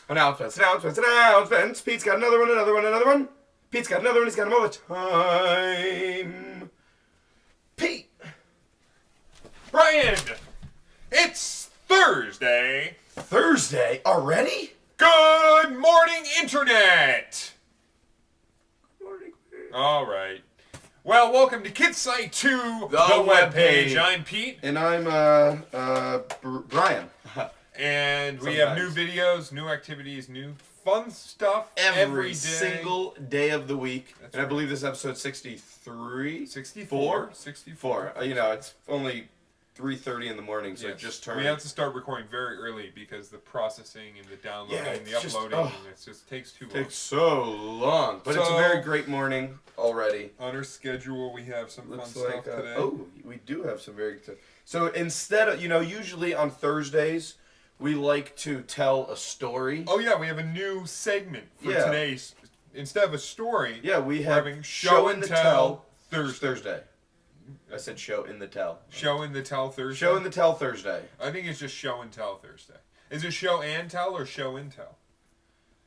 Announcements. Pete's got another one. Pete's got another one. He's got him all the time. Pete. Bryan, it's Thursday. Thursday already? Good morning, Internet. Good morning. All right. Well, welcome to KidSite 2, the Webpage. Webpage. I'm Pete. And I'm Bryan. And we have new videos, new activities, new fun stuff every day. Single day of the week. That's and I right. believe this is episode 63? 64. It's only 3:30 in the morning, so Yes. it just turned. We have to start recording very early because the processing and the downloading, Yeah, and the it's just- uploading, it just takes too long. Takes so long. But it's a very great morning already. On our schedule, we have some Looks fun like, stuff today. we do have some very good stuff. So instead of, usually on Thursdays, we like to tell a story. Oh yeah, we have a new segment for Yeah. today's. Instead of a story, Yeah, we we're have having Show and Tell Thursday. I said show in the tell. Show and the Tell Thursday. Show in the tell Thursday. I think it's just Show and Tell Thursday. Is it Show and Tell or Show and Tell?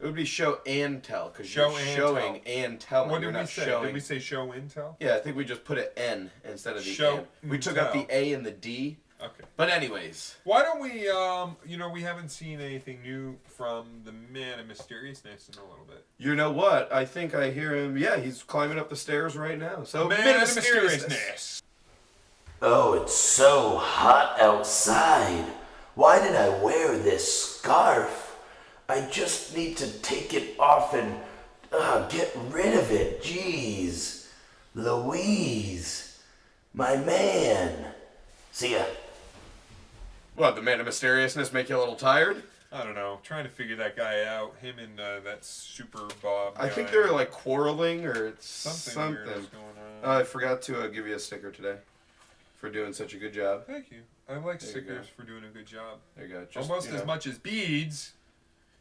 It would be show and tell because Show you're and showing and telling. What You're did we not say? showing. Did we say Show and Tell? Yeah, I think we just put an N instead of the Show N. We and took out tell. the A and the D. Okay. But anyways. Why don't we, we haven't seen anything new from the Man of Mysteriousness in a little bit. You know what? I think I hear him. Yeah, he's climbing up the stairs right now. So Man of Mysteriousness. Oh, it's so hot outside. Why did I wear this scarf? I just need to take it off and get rid of it. Jeez. Louise. My man. See ya. What, the Man of Mysteriousness make you a little tired? I don't know. Trying to figure that guy out. Him and that Super Bob I guy. think they're like quarreling or it's Something weird is going on. I forgot to give you a sticker today for doing such a good job. Thank you. I like There you stickers go. for doing a good job. There you go. Almost as much as beads.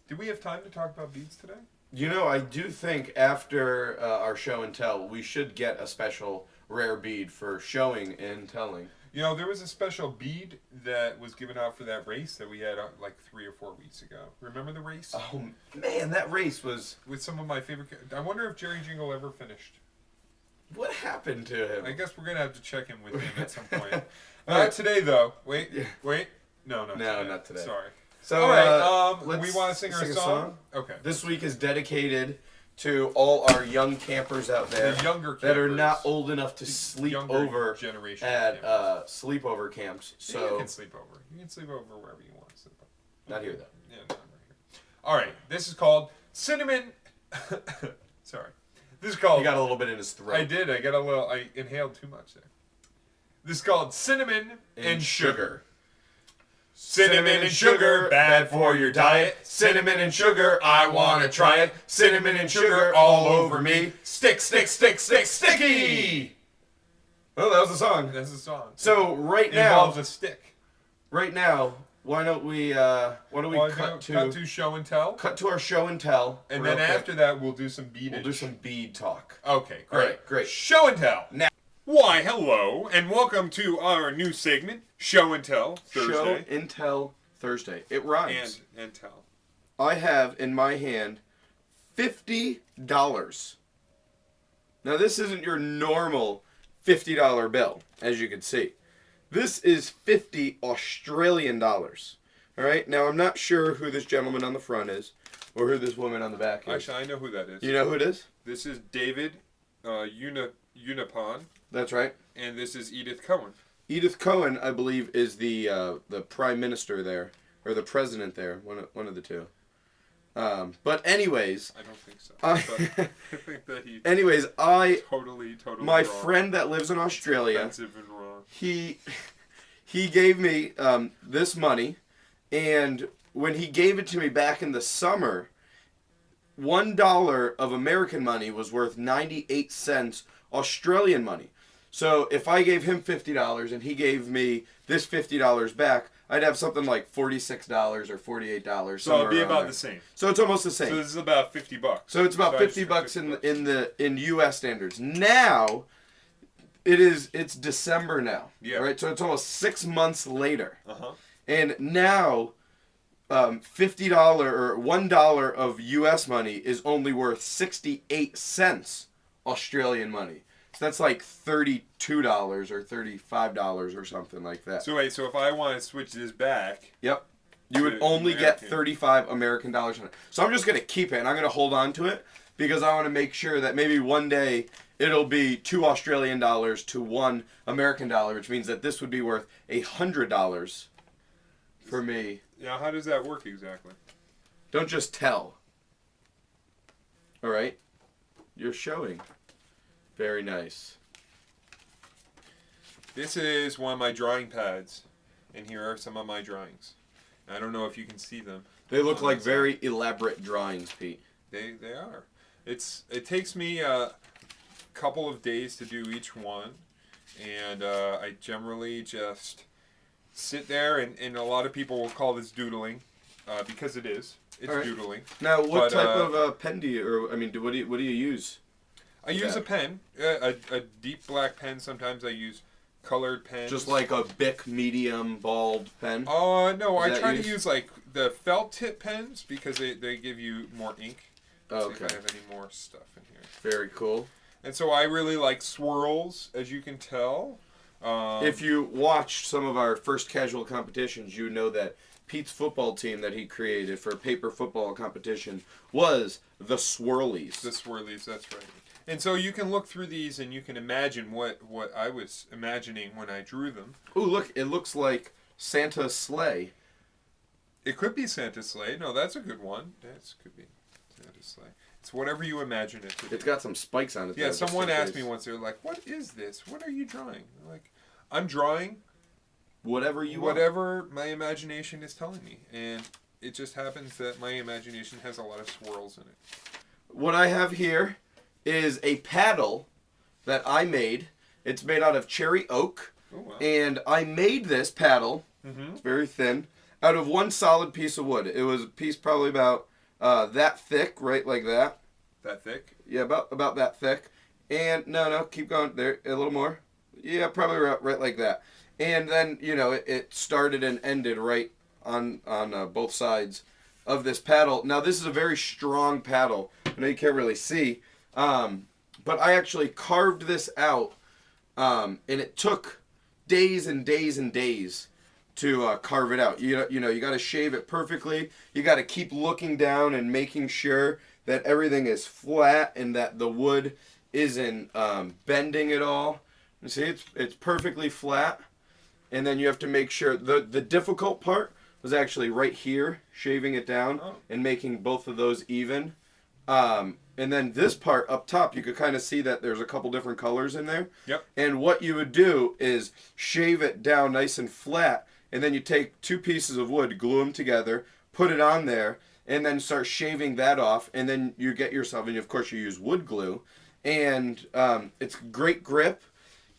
Did we have time to talk about beads today? I do think after our show and tell, we should get a special rare bead for showing and telling. There was a special bead that was given out for that race that we had like 3 or 4 weeks ago. Remember the race? Oh, man, that race was... With some of my favorite... I wonder if Jerry Jingle ever finished. What happened to him? I guess we're going to have to check in with him at some point. All Not right. today, though. Wait. No, not today. Sorry. So, All right, let's we want to sing our a song? Okay. This week is dedicated to all our young campers out there The younger that are campers. not old enough to sleep Younger over generation at campers. sleepover camps. Yeah, So you can sleep over. You can sleep over wherever you want to sleep over. not here though. Yeah, no, I'm right here. All right, this is called Cinnamon. Sorry. This is called... He got a little bit in his throat. I did. I inhaled too much there. This is called Cinnamon and Sugar. Cinnamon and sugar, bad for your diet. Cinnamon and sugar, I wanna try it. Cinnamon and sugar all over me. Stick, stick, stick, stick, sticky! Oh, that was the song. That's the song. So right It now, involves a stick. why don't we cut to show and tell? cut to our show and tell, And real then quick. after that, we'll do some beadage. We'll do some bead talk. Okay, All right, great. great. Show and tell. Now- Why, hello, and welcome to our new segment, Show and Tell Show Thursday. and tell Thursday. It rhymes. And tell. I have in my hand $50. Now this isn't your normal $50 bill, as you can see. This is 50 Australian dollars. All right. Now I'm not sure who this gentleman on the front is, or who this woman on the back is. Actually, I know who that is. You know who it is? This is David Unipon, That's right. and this is Edith Cohen. Edith Cohen, I believe, is the prime minister there, or the president there, one of the two. But anyways, I don't think so. I- But I think that he anyways, totally my wrong. friend that lives in Australia, Offensive and wrong. he gave me this money, and when he gave it to me back in the summer, $1 of American money was worth 98 cents Australian money. So if I gave him $50 and he gave me this $50 back, I'd have something like $46 or $48. So it'd be somewhere around about there. the same. So it's almost the So same. this is about $50. So it's about So $50 extra in US standards. Now it's December now. Yeah. Right? So it's almost 6 months later. Uh-huh. And now $50 or $1 of U.S. money is only worth 68 cents Australian money. So that's like $32 or $35 or something like that. So wait, so if I want to switch this back, Yep. You would to only get American. 35 American dollars on it. So I'm just going to keep it and I'm going to hold on to it because I want to make sure that maybe one day it'll be 2 Australian dollars to 1 American dollar, which means that this would be worth $100 for me. yeah, how does that work exactly? Don't just tell. All right? You're showing. Very nice. This is one of my drawing pads, and here are some of my drawings. I don't know if you can see them. They look on like that very elaborate drawings, Pete. They are. It takes me a couple of days to do each one, and I generally just sit there, and a lot of people will call this doodling, because it is. It's All right. doodling. Now, what But, type of pen do you, or I mean, what do you use? I use a pen, a deep black pen. Sometimes I use colored pens. Just like a Bic medium bald pen? No, I Is that try to used? use like the felt tip pens because they give you more ink. Oh, See if okay. I have any more stuff in here. Very cool. And so I really like swirls, as you can tell. If you watched some of our first casual competitions, you know that Pete's football team that he created for paper football competition was the Swirlies. The swirlies, that's right. And so you can look through these and you can imagine what I was imagining when I drew them. Ooh, look, it looks like Santa's sleigh. It could be Santa's sleigh. No, that's a good one. That could be Santa's sleigh. It's whatever you imagine it to be. It's got some spikes on it. Yeah, though, just someone in asked case. me once, they're like, what is this? What are you drawing? I'm like, I'm drawing Whatever you whatever my imagination is telling me. And it just happens that my imagination has a lot of swirls in it. want. What I have here is a paddle that I made. It's made out of cherry oak. Oh, wow. And I made this paddle, Mm-hmm. it's very thin, out of one solid piece of wood. It was a piece probably about that thick, right like that. That thick? Yeah, about that thick. And no, keep going. There, a little more. Yeah, probably right like that. And then, it started and ended right on both sides of this paddle. Now, this is a very strong paddle. I know you can't really see. But I actually carved this out. And it took days and days and days to carve it out. You got to shave it perfectly. You got to keep looking down and making sure that everything is flat and that the wood isn't bending at all. You see, it's perfectly flat. And then you have to make sure the difficult part was actually right here, shaving it down and making both of those even. And then this part up top, you could kind of see that there's a couple different colors in there. Yep. And what you would do is shave it down nice and flat, and then you take 2 pieces of wood, glue them together, put it on there, and then start shaving that off, and then you get yourself, and of course you use wood glue, and it's great grip,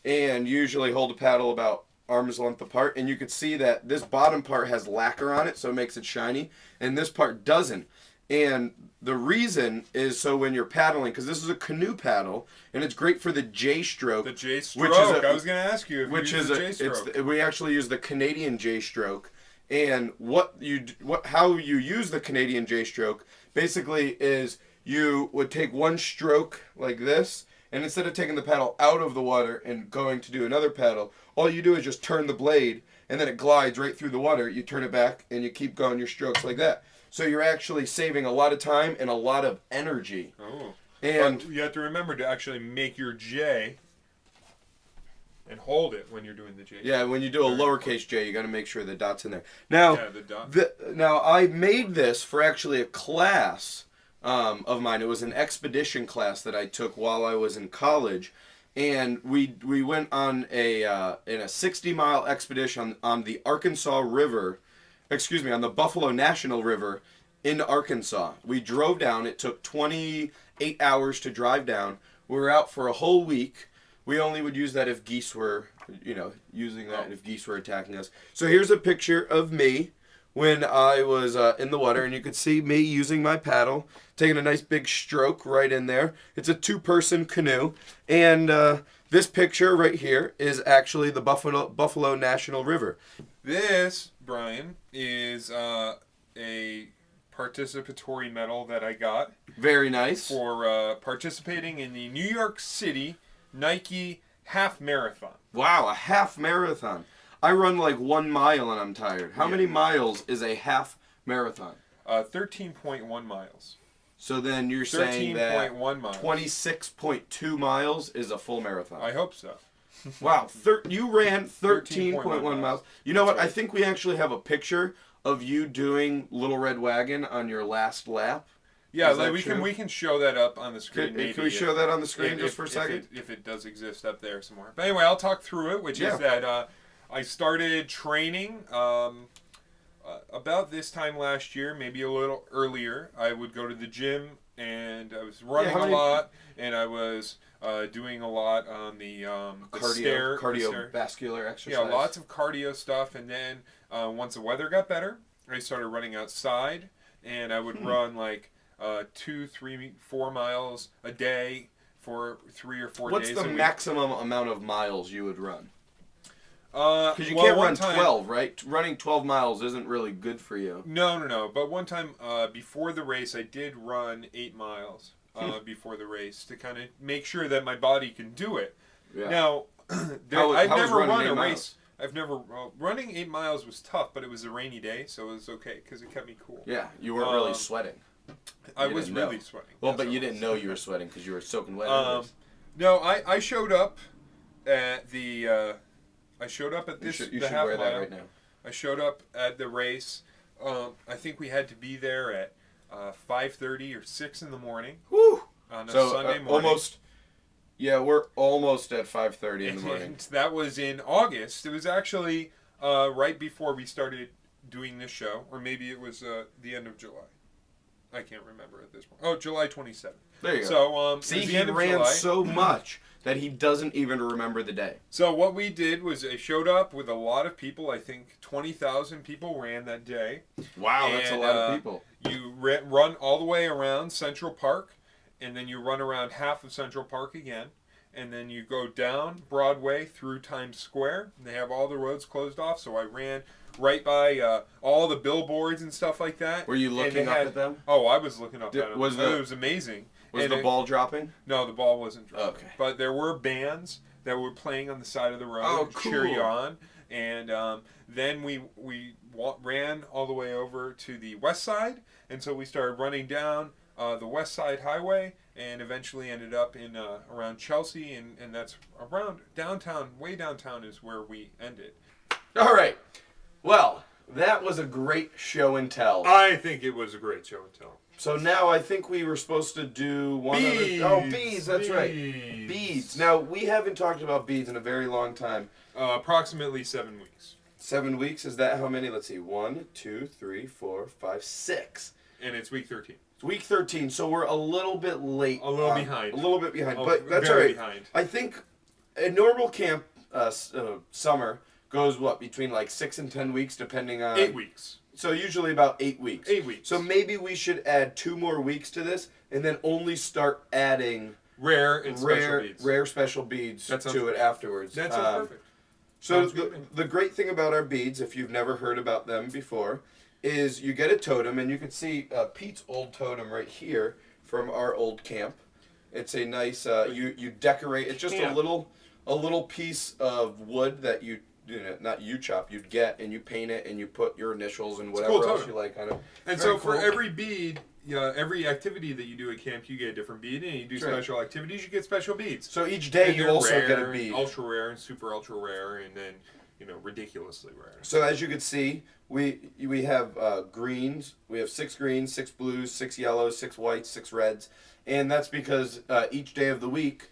and you usually hold a paddle about arm's length apart, and you can see that this bottom part has lacquer on it, so it makes it shiny, and this part doesn't. And the reason is so when you're paddling, because this is a canoe paddle, and it's great for the J stroke. The J stroke. Which is I was going to ask you if which you use is the J stroke. we actually use the Canadian J stroke. And how you use the Canadian J stroke basically is you would take one stroke like this, and instead of taking the paddle out of the water and going to do another paddle, all you do is just turn the blade, and then it glides right through the water. You turn it back, and you keep going your strokes like that. So you're actually saving a lot of time and a lot of energy. Oh. And But you have to remember to actually make your J and hold it when you're doing the J. yeah, when you do a lowercase j, you got to make sure the dot's in there. Now, Yeah, the dot. now I made this for actually a class of mine. It was an expedition class that I took while I was in college, and we went on in a 60-mile expedition on the Arkansas River. Excuse me, on the Buffalo National River in Arkansas. We drove down. It took 28 hours to drive down. We were out for a whole week. We only would use that if geese were, using that if geese were attacking us. So here's a picture of me when I was in the water, and you could see me using my paddle, taking a nice big stroke right in there. It's a 2-person canoe, and this picture right here is actually the Buffalo National River. This, Brian, is a participatory medal that I got Very nice. for participating in the New York City Nike half marathon. Wow, a half marathon. I run like 1 mile and I'm tired. How many miles is a half marathon? 13.1 miles. So then you're saying that 13.1 miles. 26.2 miles is a full marathon. I hope so. Wow, you ran 13.1 13.1 miles. You know what? That's I right. think we actually have a picture of you doing Little Red Wagon on your last lap. Yeah, Is like that true? we can show that up on the screen. Can we show that on the screen just for a if second? if it does exist up there somewhere. But anyway, I'll talk through it, which Yeah. is that I started training about this time last year, maybe a little earlier. I would go to the gym, and I was running a lot, and I was doing a lot on the stair. Cardiovascular exercise. Yeah, lots of cardio stuff, and then once the weather got better, I started running outside, and I would run like 2, 3, 4 miles a day for 3 or 4 What's days the a week. maximum amount of miles you would run? Because Because you can't run 12, right? Running 12 miles isn't really good for you. No. But one time before the race, I did run 8 miles before the race to kind of make sure that my body can do it. Yeah. Now, How I've was never running run 8 a miles? race. Running 8 miles was tough, but it was a rainy day, so it was okay because it kept me cool. Yeah, you weren't really sweating. I You was didn't know. really sweating. Well, That's but what you it didn't was. know you were sweating because you were soaking wet. No, I showed up at the. I showed up at this. You the should half wear mile. that right now. I showed up at the race. I think we had to be there at 5:30 or 6 in the morning Woo! on a So Sunday morning. almost. Yeah, we're almost at 5:30 in the morning. And that was in August. It was actually right before we started doing this show, or maybe it was the end of July. I can't remember at this point. Oh, July 27th. There you go. So See, it was the he end of ran July. so much that he doesn't even remember the day. So what we did was I showed up with a lot of people. I think 20,000 people ran that day. Wow, that's a And, lot of people. You run all the way around Central Park, and then you run around half of Central Park again, and then you go down Broadway through Times Square. And they have all the roads closed off, so I ran right by all the billboards and stuff like that. Were you And looking they up had- at them? Oh, I was looking up Did- at them. was the- It was amazing. Was And the it- ball dropping? No, the ball wasn't dropping. Okay. But there were bands that were playing on the side of the road Oh, to cheer you cool. on. And then we ran all the way over to the west side. And so we started running down the west side highway and eventually ended up in around Chelsea. And that's around downtown, way downtown is where we ended. All right. Well, that was a great show and tell. I think it was a great show and tell. So now I think we were supposed to do one Beads. other. Oh, beads. That's right. Beads. Beads. Now we haven't talked about beads in a very long time. Approximately 7 weeks. 7 weeks. Is that how many? Let's see. 1, 2, 3, 4, 5, 6. And it's week 13. It's week 13, so we're a little bit late. A little behind. A little bit behind, Oh, but that's all very right. behind. I think a normal camp summer goes what between like 6 and 10 weeks, depending on 8 weeks. So usually about 8 weeks. 8 weeks. So maybe we should add 2 more weeks to this, and then only start adding Rare and special beads. rare special beads That sounds to it good. afterwards. That sounds perfect. So Sounds good to me. the great thing about our beads, if you've never heard about them before, is you get a totem, and you can see Pete's old totem right here from our old camp. It's a nice you decorate. It's just Camp. a little piece of wood that you know, not you chop, you'd get, and you paint it, and you put your initials and whatever cool else totem. you like on it. And Very so for cool. every bead, every activity that you do at camp, you get a different bead, and you do That's right. special activities, you get special beads. So each day And you they're also rare, get a bead. ultra rare, and super ultra rare, and then ridiculously rare. So as you can see, we have greens. We have 6 greens, 6 blues, 6 yellows, 6 whites, 6 reds, and that's because each day of the week,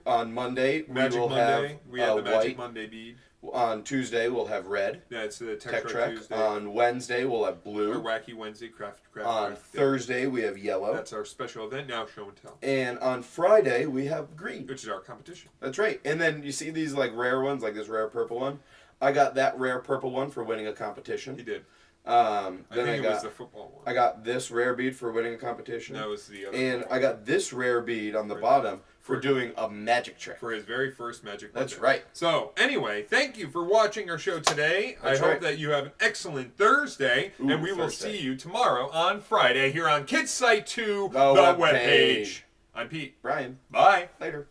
on Monday Magic we will Monday, have we have the Magic white. Monday bead. On Tuesday we'll have red. Yeah, it's the Tech Tech Trek. Tuesday. On Wednesday we'll have Our blue. Wacky Wednesday craft On Day. Thursday we have yellow. That's our special event now, show and tell, And on Friday we have green. which is our competition. That's right. And then you see these like rare ones, like this rare purple one. I got that rare purple one for winning a competition. He did. I think it was the football one. I got this rare bead for winning a competition. That was the other And one. I got this rare bead on the bottom for doing a magic trick. For his very first Magic That's Monday. right. So, anyway, thank you for watching our show today. That's I hope right. that you have an excellent Thursday, Ooh, and we will Thursday. see you tomorrow on Friday here on Kids Site 2, The the Webpage. Webpage. I'm Pete. Brian, Bye. later.